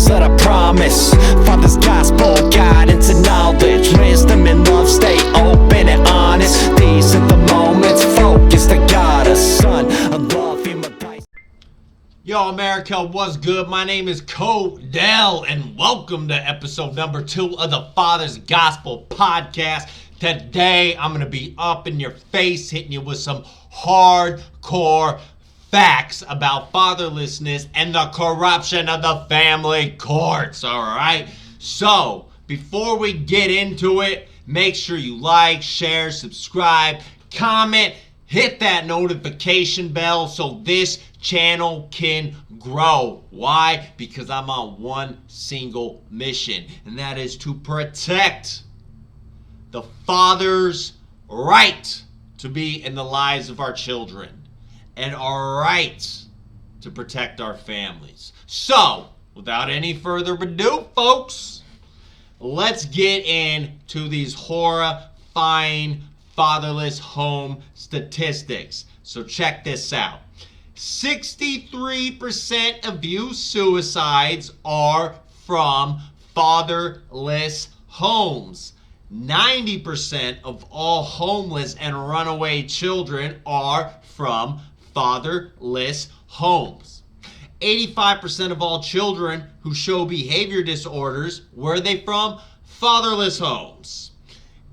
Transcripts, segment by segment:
said I promise. Father's gospel, guidance and knowledge, wisdom and love, stay open and honest. These are the moments, focus that got us, son. I love him. Yo, America, what's good? My name is Codell, and welcome to episode number 2 of the Father's Gospel Podcast. Today, I'm going to be up in your face, hitting you with some hardcore facts about fatherlessness and the corruption of the family courts, all right? So, before we get into it, make sure you like, share, subscribe, comment, hit that notification bell so this channel can grow. Why? Because I'm on one single mission, and that is to protect the father's right to be in the lives of our children and our right to protect our families. So, without any further ado, folks, let's get into these horrifying fatherless home statistics. So check this out. 63% of youth suicides are from fatherless homes. 90% of all homeless and runaway children are from fatherless homes. 85% of all children who show behavior disorders, where are they from? Fatherless homes.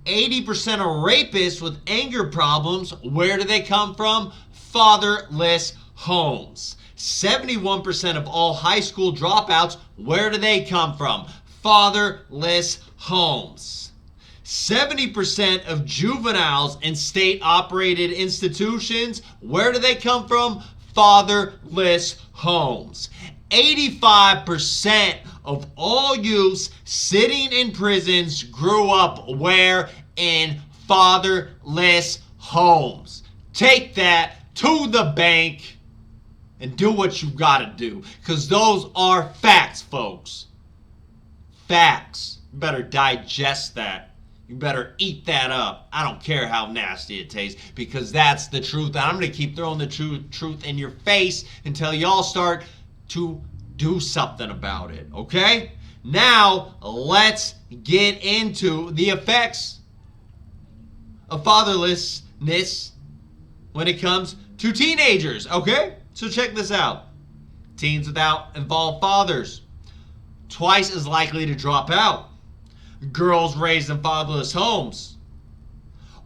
80% of rapists with anger problems, where do they come from? Fatherless homes. 71% of all high school dropouts, where do they come from? Fatherless homes. 70% of juveniles in state-operated institutions, where do they come from? Fatherless homes. 85% of all youths sitting in prisons grew up where? In fatherless homes. Take that to the bank and do what you gotta do, because those are facts, folks. Facts. You better digest that. You better eat that up. I don't care how nasty it tastes, because that's the truth. And I'm going to keep throwing the truth in your face until y'all start to do something about it, okay? Now, let's get into the effects of fatherlessness when it comes to teenagers, okay? So check this out. Teens without involved fathers, twice as likely to drop out. Girls raised in fatherless homes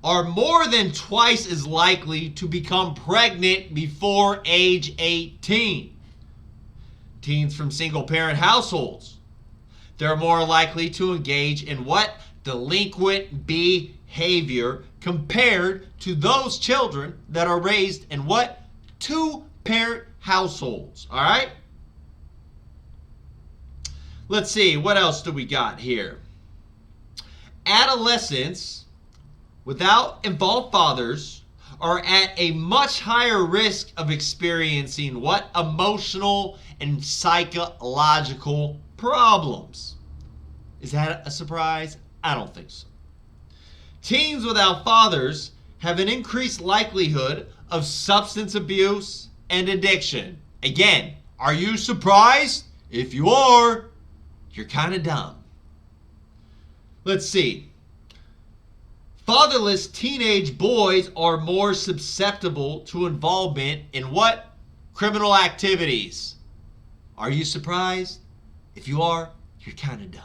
are more than twice as likely to become pregnant before age 18. Teens from single-parent households, they're more likely to engage in what? Delinquent behavior compared to those children that are raised in what? Two-parent households, all right? Let's see, what else do we got here? Adolescents without involved fathers are at a much higher risk of experiencing what? Emotional and psychological problems. Is that a surprise? I don't think so. Teens without fathers have an increased likelihood of substance abuse and addiction. Again, are you surprised? If you are, you're kind of dumb. Let's see. Fatherless teenage boys are more susceptible to involvement in what? Criminal activities. Are you surprised? If you are, you're kind of dumb.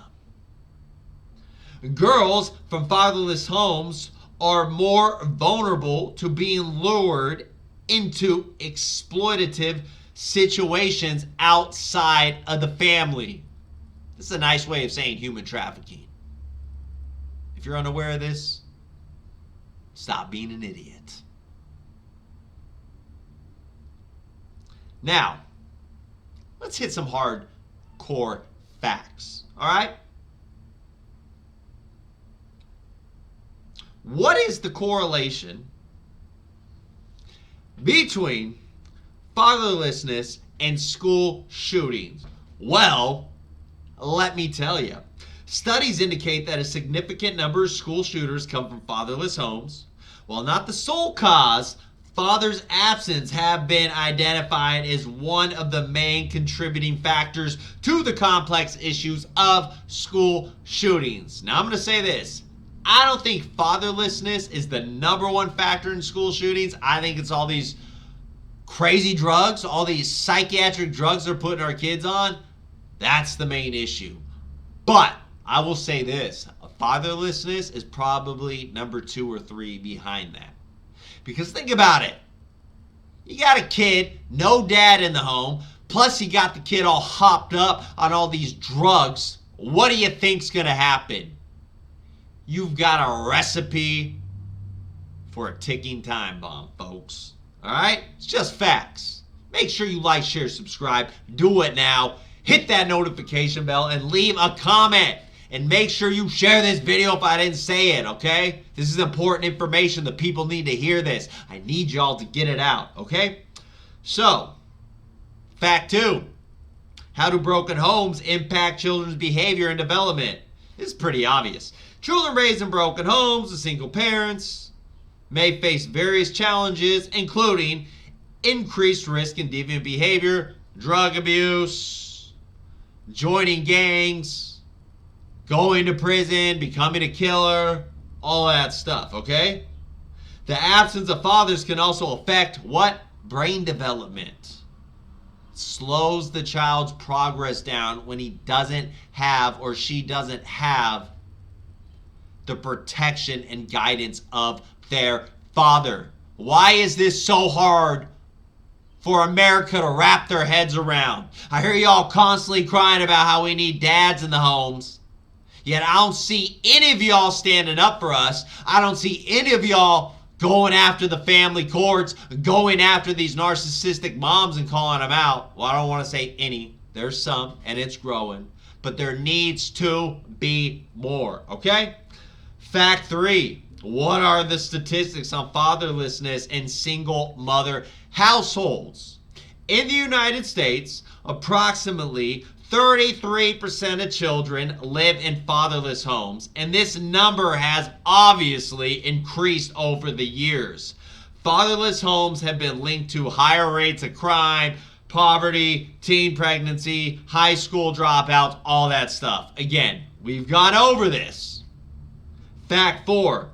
Girls from fatherless homes are more vulnerable to being lured into exploitative situations outside of the family. This is a nice way of saying human trafficking. If you're unaware of this, stop being an idiot. Now, let's hit some hardcore facts, all right? What is the correlation between fatherlessness and school shootings? Well, let me tell you. Studies indicate that a significant number of school shooters come from fatherless homes. While not the sole cause, father's absence have been identified as one of the main contributing factors to the complex issues of school shootings. Now, I'm going to say this. I don't think fatherlessness is the number one factor in school shootings. I think it's all these crazy drugs, all these psychiatric drugs they're putting our kids on. That's the main issue. But I will say this. Fatherlessness is probably number 2 or 3 behind that. Because think about it. You got a kid, no dad in the home, plus you got the kid all hopped up on all these drugs. What do you think's going to happen? You've got a recipe for a ticking time bomb, folks. All right? It's just facts. Make sure you like, share, subscribe. Do it now. Hit that notification bell and leave a comment. And make sure you share this video if I didn't say it, okay? This is important information. The people need to hear this. I need y'all to get it out, okay? So, fact 2. How do broken homes impact children's behavior and development? It's pretty obvious. Children raised in broken homes with single parents may face various challenges, including increased risk in deviant behavior, drug abuse, joining gangs, going to prison, becoming a killer, all that stuff, okay? The absence of fathers can also affect what? Brain development. Slows the child's progress down when he doesn't have or she doesn't have the protection and guidance of their father. Why is this so hard for America to wrap their heads around? I hear y'all constantly crying about how we need dads in the homes. Yet I don't see any of y'all standing up for us. I don't see any of y'all going after the family courts, going after these narcissistic moms and calling them out. Well, I don't want to say any. There's some, and it's growing. But there needs to be more, okay? Fact 3. What are the statistics on fatherlessness in single mother households? In the United States, approximately 33% of children live in fatherless homes, and this number has obviously increased over the years. Fatherless homes have been linked to higher rates of crime, poverty, teen pregnancy, high school dropouts, all that stuff. Again, we've gone over this. Fact 4.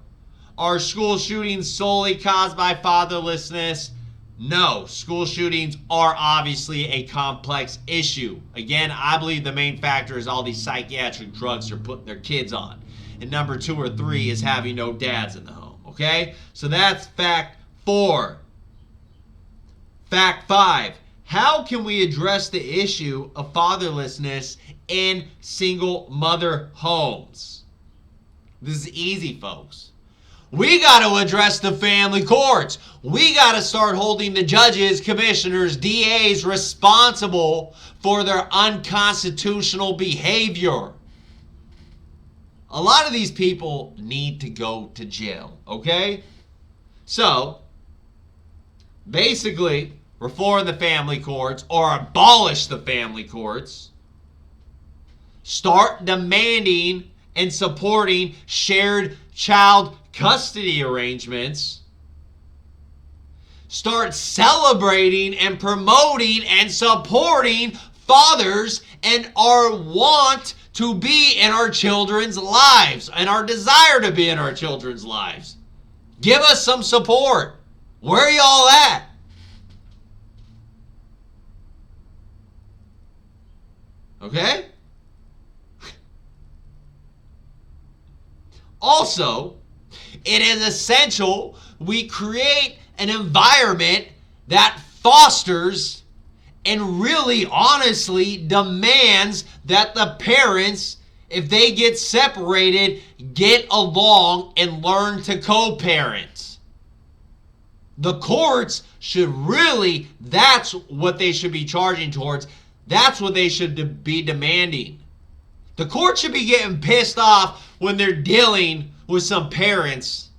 Are school shootings solely caused by fatherlessness? No, school shootings are obviously a complex issue. Again, I believe the main factor is all these psychiatric drugs they're putting their kids on. And number 2 or 3 is having no dads in the home, okay? So that's fact 4. Fact 5. How can we address the issue of fatherlessness in single mother homes? This is easy, folks. We got to address the family courts. We got to start holding the judges, commissioners, DAs responsible for their unconstitutional behavior. A lot of these people need to go to jail, okay? So, basically, reform the family courts or abolish the family courts. Start demanding and supporting shared child custody arrangements. Start celebrating and promoting and supporting fathers and our want to be in our children's lives and our desire to be in our children's lives. Give us some support. Where are y'all at? Okay? Also, it is essential we create an environment that fosters and really honestly demands that the parents, if they get separated, get along and learn to co-parent. The courts should really, that's what they should be charging towards. That's what they should be demanding. The court should be getting pissed off when they're dealing with some parents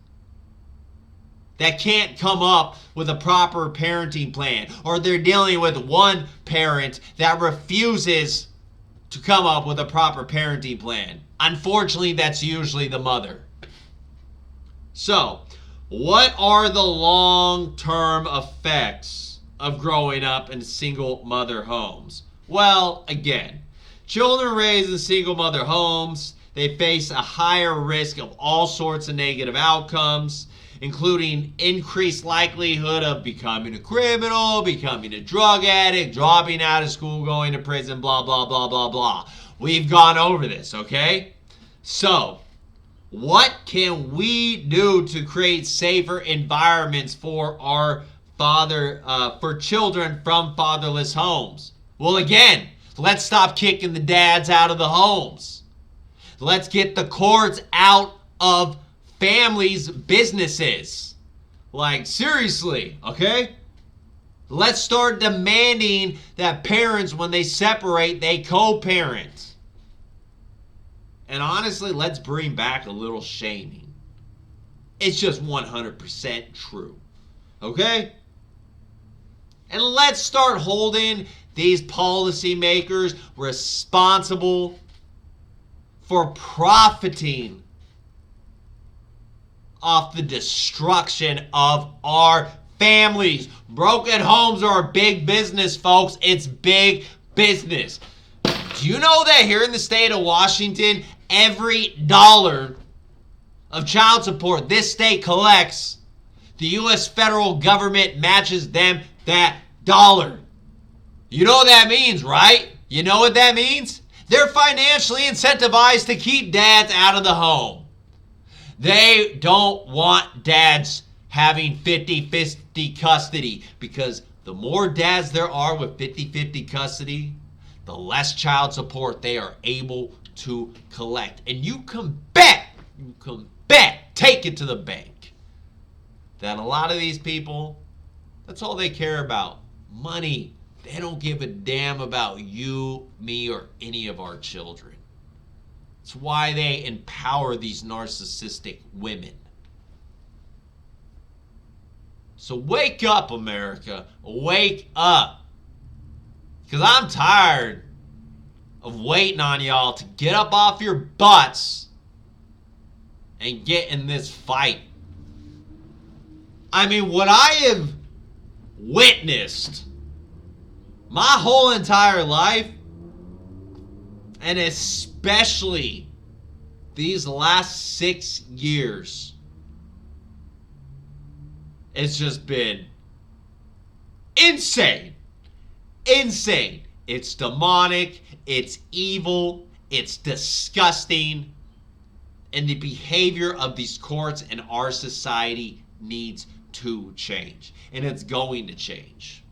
that can't come up with a proper parenting plan, or they're dealing with one parent that refuses to come up with a proper parenting plan. Unfortunately, that's usually the mother. So, What are the long-term effects of growing up in single mother homes? Well, again, children raised in single mother homes, they face a higher risk of all sorts of negative outcomes, including increased likelihood of becoming a criminal, becoming a drug addict, dropping out of school, going to prison, blah, blah, blah, blah, blah. We've gone over this, okay? So, what can we do to create safer environments for for children from fatherless homes? Well, again, let's stop kicking the dads out of the homes. Let's get the courts out of families' businesses. Like, seriously, okay? Let's start demanding that parents, when they separate, they co-parent. And honestly, let's bring back a little shaming. It's just 100% true. Okay? And let's start holding these policymakers responsible for profiting off the destruction of our families. Broken homes are a big business, folks. It's big business. Do you know that here in the state of Washington, every dollar of child support this state collects, the U.S. federal government matches them that dollar? You know what that means, right? You know what that means? They're financially incentivized to keep dads out of the home. They don't want dads having 50-50 custody, because the more dads there are with 50-50 custody, the less child support they are able to collect. And you can bet, take it to the bank, that a lot of these people, that's all they care about. Money. They don't give a damn about you, me, or any of our children. It's why they empower these narcissistic women. So wake up, America. Wake up. Because I'm tired of waiting on y'all to get up off your butts and get in this fight. I mean, what I have witnessed my whole entire life, and especially these last 6 years, it's just been insane. Insane. It's demonic. It's evil. It's disgusting. And the behavior of these courts and our society needs to change. And it's going to change.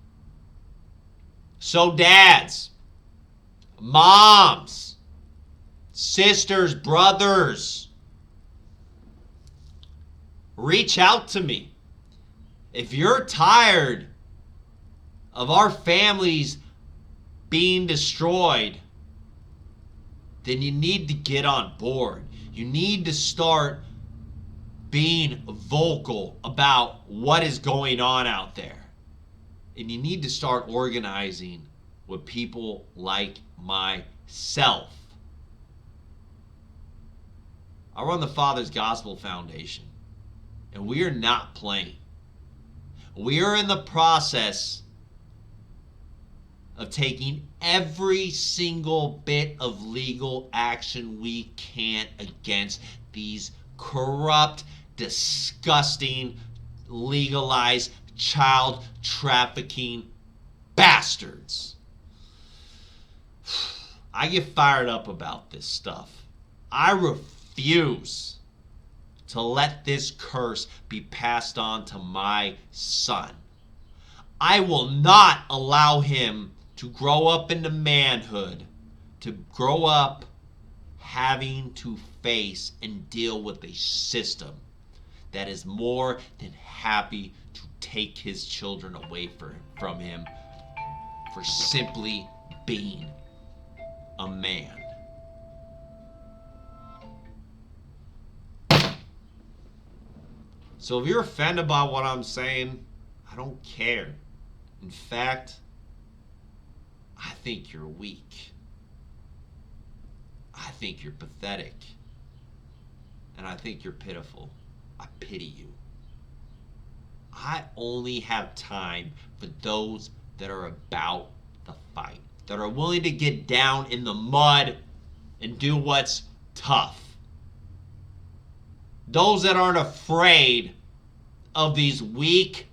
So dads, moms, sisters, brothers, reach out to me. If you're tired of our families being destroyed, then you need to get on board. You need to start being vocal about what is going on out there. And you need to start organizing with people like myself. I run the Father's Gospel Foundation, and we are not playing. We are in the process of taking every single bit of legal action we can against these corrupt, disgusting, legalized child trafficking bastards. I get fired up about this stuff. I refuse to let this curse be passed on to my son. I will not allow him to grow up into manhood, to grow up having to face and deal with a system that is more than happy to take his children away from him for simply being a man. So if you're offended by what I'm saying, I don't care. In fact, I think you're weak. I think you're pathetic. And I think you're pitiful. I pity you. I only have time for those that are about the fight, that are willing to get down in the mud and do what's tough. Those that aren't afraid of these weak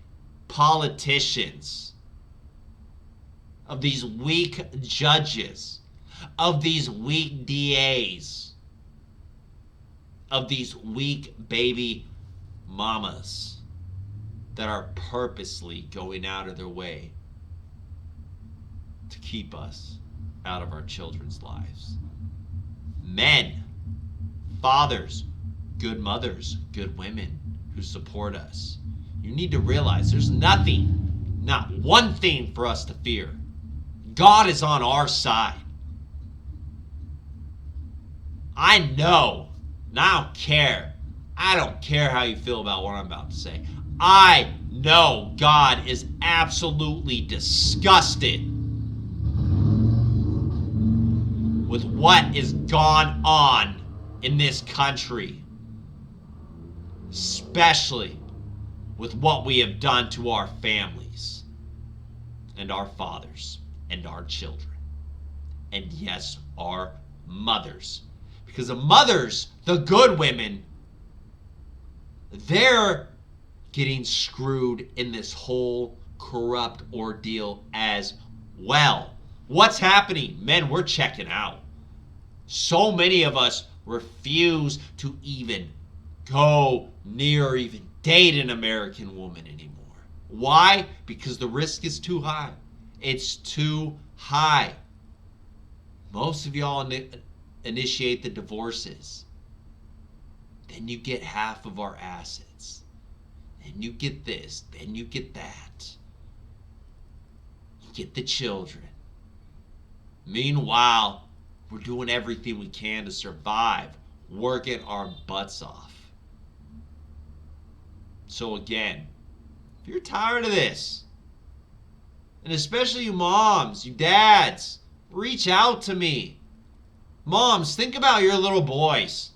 politicians, of these weak judges, of these weak DAs, of these weak baby mamas that are purposely going out of their way to keep us out of our children's lives. Men, fathers, good mothers, good women who support us. You need to realize there's nothing, not one thing for us to fear. God is on our side. I know, and I don't care. I don't care how you feel about what I'm about to say. I know God is absolutely disgusted with what has gone on in this country, especially with what we have done to our families and our fathers and our children, and yes, our mothers. Because the mothers, the good women, they're getting screwed in this whole corrupt ordeal as well. What's happening? Men, we're checking out. So many of us refuse to even go near or even date an American woman anymore. Why? Because the risk is too high. It's too high. Most of y'all initiate the divorces. Then you get half of our assets. Then you get this. Then you get that. You get the children. Meanwhile, we're doing everything we can to survive, working our butts off. So again, if you're tired of this, and especially you moms, you dads, reach out to me. Moms, think about your little boys.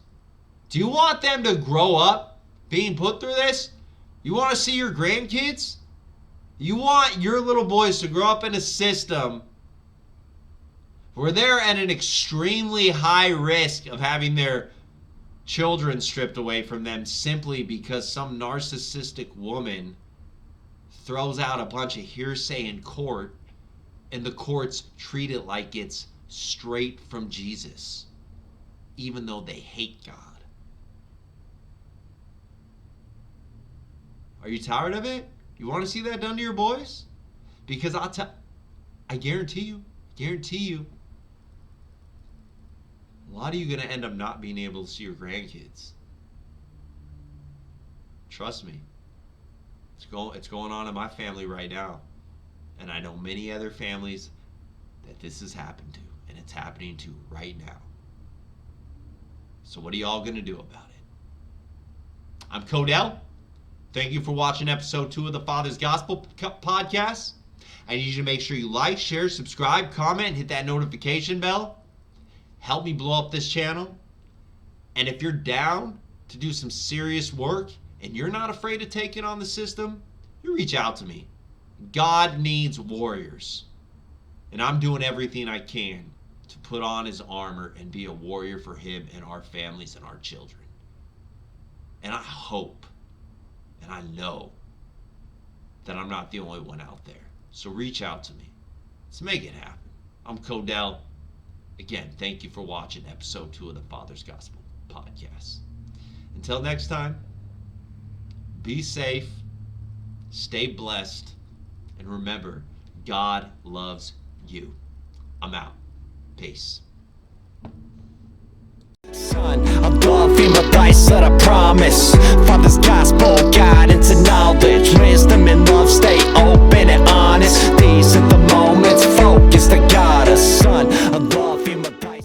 Do you want them to grow up being put through this? You want to see your grandkids? You want your little boys to grow up in a system where they're at an extremely high risk of having their children stripped away from them simply because some narcissistic woman throws out a bunch of hearsay in court and the courts treat it like it's straight from Jesus, even though they hate God. Are you tired of it? You want to see that done to your boys? Because I guarantee you, a lot of you are going to end up not being able to see your grandkids. Trust me. It's going on in my family right now. And I know many other families that this has happened to. And it's happening to right now. So what are y'all going to do about it? I'm Codell. Thank you for watching episode 2 of the Father's Gospel podcast. I need you to make sure you like, share, subscribe, comment, and hit that notification bell. Help me blow up this channel. And if you're down to do some serious work and you're not afraid to take it on the system, you reach out to me. God needs warriors. And I'm doing everything I can to put on his armor and be a warrior for him and our families and our children. And I hope and I know that I'm not the only one out there. So reach out to me. Let's make it happen. I'm Codell. Again, thank you for watching episode 2 of the Father's Gospel podcast. Until next time, be safe, stay blessed, and remember, God loves you. I'm out. Peace. Son, I'm loving my dice that I promise. Father's gospel guidance and